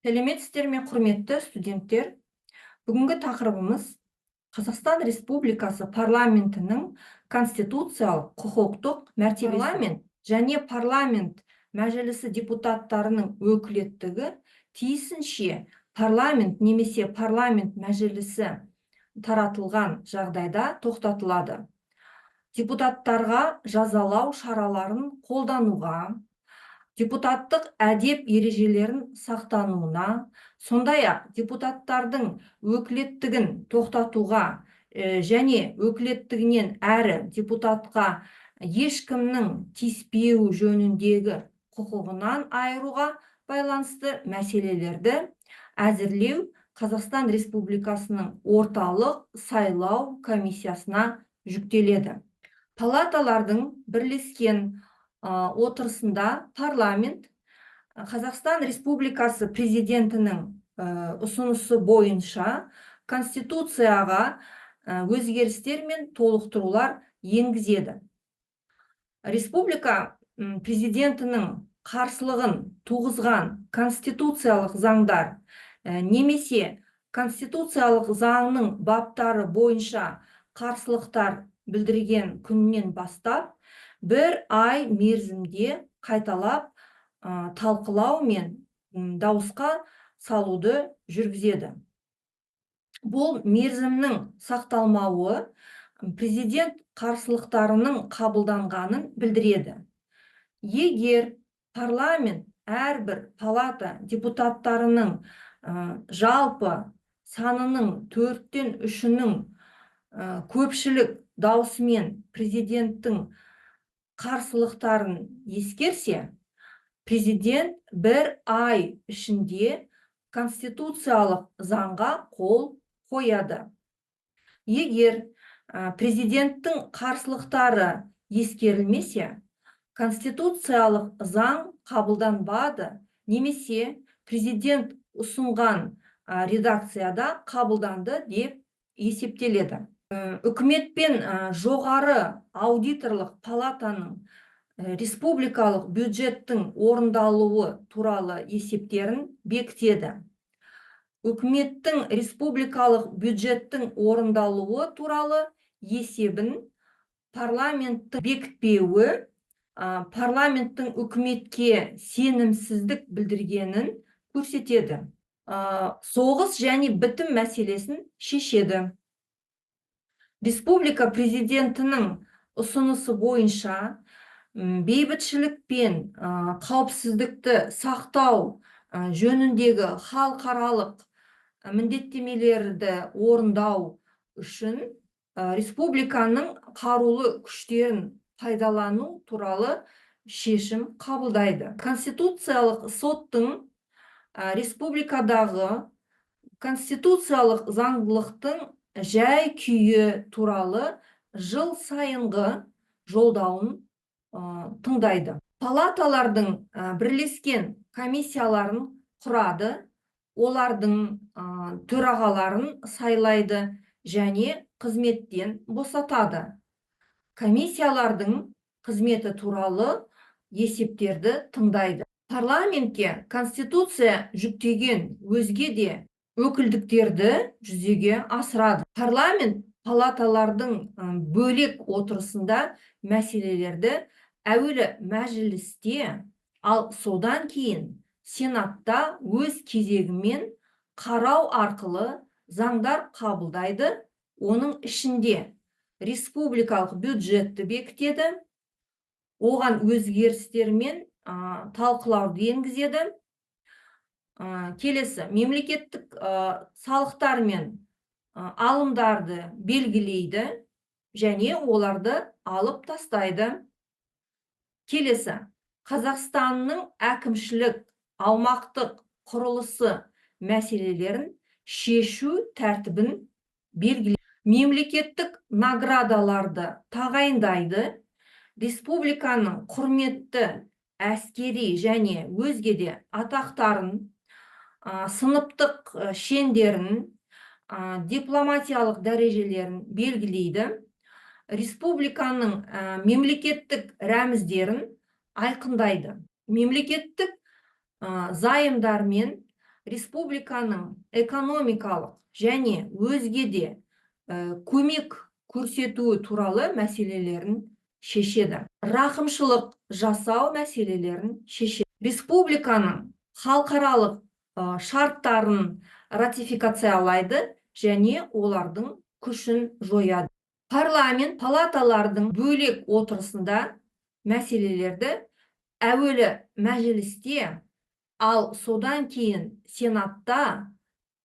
Сәлеметсіздер ме, құрметті студенттер? Бүгінгі тақырыбымыз Қазақстан Республикасы парламентінің конституциялық құқықтық мәртебесі. Парламент және парламент мәжілісі депутаттарының өкілеттігі тиісінше парламент немесе парламент мәжілісі таратылған жағдайда тоқтатылады. Депутаттарға жазалау шараларын қолдануға, депутаттық әдеп ережелерін сақтануына, сондай-ақ депутаттардың өкілеттігін тоқтатуға және өкілеттігінен әрі депутатқа ешкімнің тиіспеуі жөніндегі құқығынан айыруға байланысты мәселелерді әзірлеу Қазақстан Республикасының орталық сайлау комиссиясына жүктеледі. Палаталардың бірлескен отырысында парламент Қазақстан Республикасы президентінің ұсынысы бойынша конституцияға өзгерістер мен толықтырулар енгізеді. Республика президентінің қарсылығын туғызған конституциялық заңдар немесе конституциялық заңның баптары бойынша қарсылықтар білдірген күннен бастап бір ай мерзімде қайталап талқылау мен дауысқа салуды жүргізеді. Бұл мерзімнің сақталмауы президент қарсылықтарының қабылданғанын білдіреді. Егер парламент әрбір палата депутаттарының жалпы санының 4-тен 3-інің көпшілік даусымен президенттің қарсылықтарын ескерсе, президент бір ай ішінде конституциялық заңға қол қояды. Егер президенттің қарсылықтары ескерілмесе, конституциялық заң қабылданбады, немесе президент ұсынған редакцияда қабылданды деп есептеледі. Үкімет пен жоғары аудиторлық палатаның республикалық бюджеттің орындалуы туралы есептерін бекітеді. Үкіметтің республикалық бюджеттің орындалуы туралы есебін парламенттің бекітпеуі парламенттің үкіметке сенімсіздік білдіргенін көрсетеді. Соғыс және бітім мәселесін шешеді. Республика президентінің ұсынысы бойынша бейбітшілік пен қауіпсіздікті сақтау жөніндегі халықаралық міндеттемелерді орындау үшін республиканың қарулы күштерін пайдалану туралы шешім қабылдайды. Конституциялық соттың республикадағы конституциялық заңдылықтың жай күйі туралы жыл сайынғы жолдауын тыңдайды. Палаталардың бірлескен комиссияларын құрады, олардың төрағаларын сайлайды және қызметтен босатады. Комиссиялардың қызметі туралы есептерді тыңдайды. Парламентке конституция жүктеген өзге де өкілдіктерді жүзеге асырады. Парламент палаталардың бөлек отырысында мәселелерді әуелі мәжілісте, ал содан кейін сенатта өз кезегімен қарау арқылы заңдар қабылдайды. Оның ішінде республикалық бюджетті бекітеді, оған өзгерістер мен талқылауды енгізеді. Келесі, мемлекеттік салықтар мен алымдарды белгілейді және оларды алып тастайды. Келесі, Қазақстанның әкімшілік аумақтық құрылысы мәселелерін шешу тәртібін белгілейді. Мемлекеттік наградаларды тағайындайды. Республиканың құрметті әскери және өзге де атақтарын, сыныптық шендерін, дипломатиялық дәрежелерін белгілейді. Республиканың мемлекеттік рәміздерін айқындайды. Мемлекеттік зайымдар мен республиканың экономикалық және өзге де көмек көрсетуі туралы мәселелерін шешеді. Рақымшылық жасау мәселелерін шешеді. Республиканың халықаралық шарттарын ратификациялайды және олардың күшін жояды. Парламент палаталардың бөлек отырысында мәселелерді әуелі мәжілісте, ал содан кейін сенатта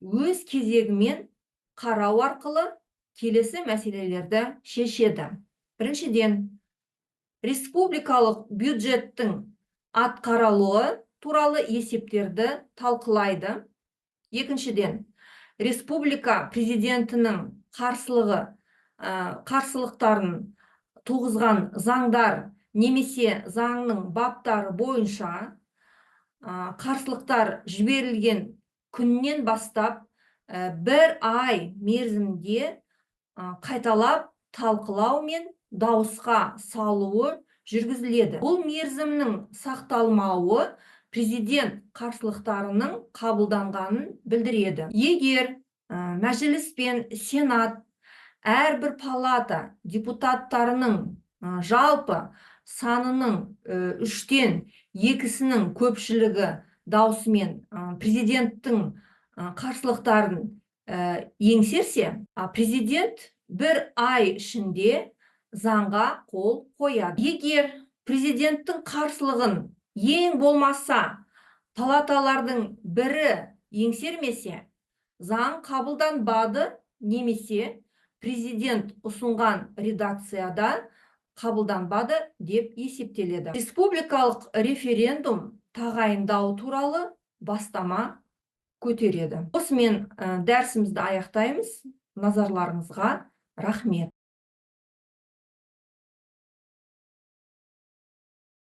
өз кезегімен қарау арқылы келесі мәселелерді шешеді. Біріншіден, республикалық бюджеттің атқарылуы туралы есептерді талқылайды. Екіншіден, республика президентінің қарсылықтарын туғызған заңдар немесе заңның баптары бойынша қарсылықтар жіберілген күннен бастап 1 ай мерзімде қайталап талқылау мен дауысқа салуы жүргізіледі. Бұл мерзімнің сақталмауы президент қарсылықтарының қабылданғанын білдіреді. Егер мәжіліс пен сенат әрбір палата депутаттарының жалпы санының 3-тен 2-сінің көпшілігі даусымен президенттің қарсылықтарын еңсерсе, президент 1 ай ішінде заңға қол қояды. Егер президенттің қарсылығын ең болмаса палаталардың бірі еңсермесе, заң қабылданбады немесе президент ұсынған редакцияда қабылданбады деп есептеледі. Республикалық референдум тағайындау туралы бастама көтереді. Осымен дәрісімізді аяқтаймыз. Назарларыңызға рахмет.